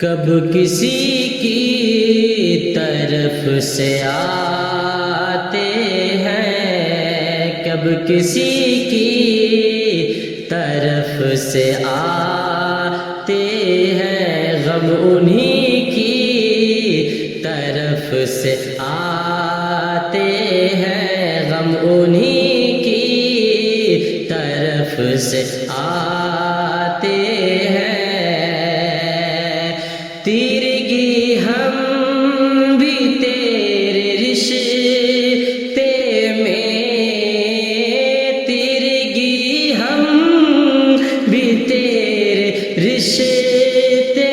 کب کسی کی طرف سے آتے ہیں، کب کسی کی طرف سے آتے ہیں، غم انہی کی طرف سے آتے ہیں، غم انہی کی طرف سے آتے ہیں۔ تیرگی ہم بھی تیرے رشتے میں، تیرگی ہم بھی تیرے رشتے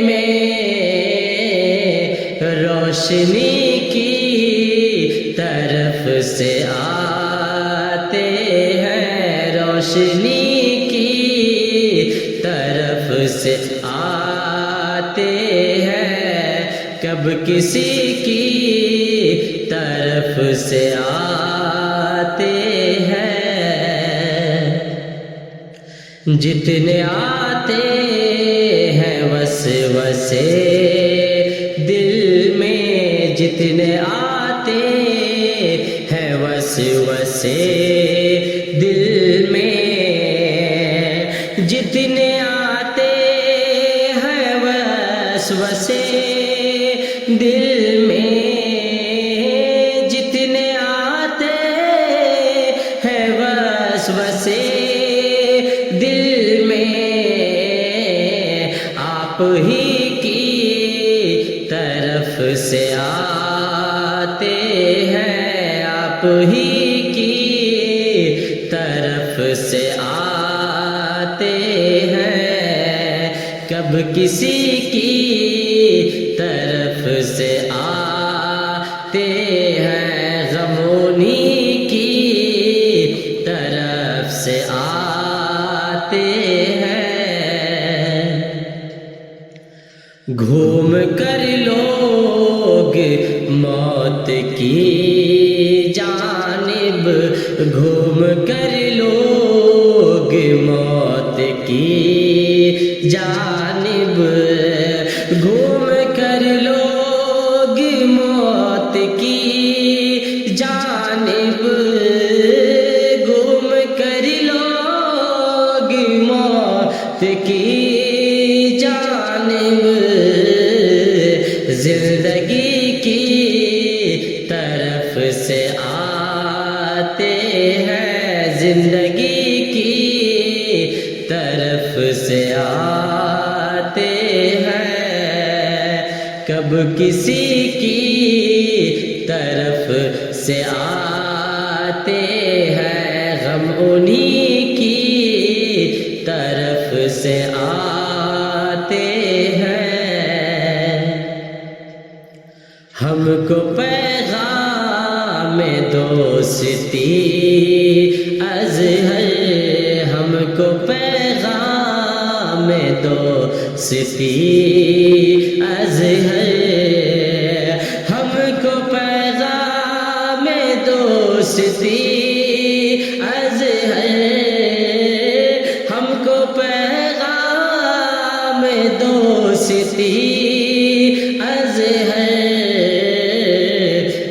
میں، روشنی کی طرف سے آتے ہیں، روشنی کی طرف سے آتے ہیں، کب کسی کی طرف سے آتے ہیں۔ جتنے آتے ہیں وسوسے دل میں، جتنے آتے ہیں وسوسے دل میں، جتنے آتے ہیں وسوسے دل میں، جتنے آتے ہیں وسوسے دل میں، آپ ہی کی طرف سے آتے ہیں، آپ ہی کی طرف سے آتے ہیں، کب کسی کی طرف سے آتے ہیں، غم انہی کی طرف سے آتے ہیں۔ گھوم کر لوگ موت کی جانب، گھوم کر لوگ موت کی جانب، گھوم کر لوگ موت کی جانب، گھوم کر لوگ موت کی جانب، زندگی کی طرف سے آتے ہیں، زندگی کی طرف سے آتے ہیں، کب کسی کی طرف سے آتے ہیں، غم انہی کی طرف سے آتے ہیں۔ ہم کو پیغام دوستی ازہر، ہم کو پیغام دوستی ازہر، ہم کو پیغام دوستی ازہر، ہم کو پیغام دوستی ازہر،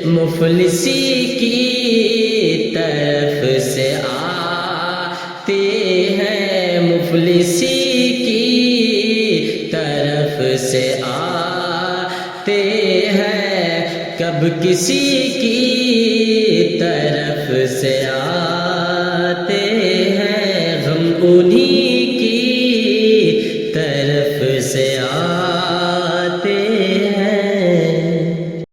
مفلسی کی طرف سے آتے ہیں، مفلسی کی طرف سے آتے ہیں، کب کسی کی طرف سے آتے ہیں، غم انہی کی طرف سے آتے ہیں۔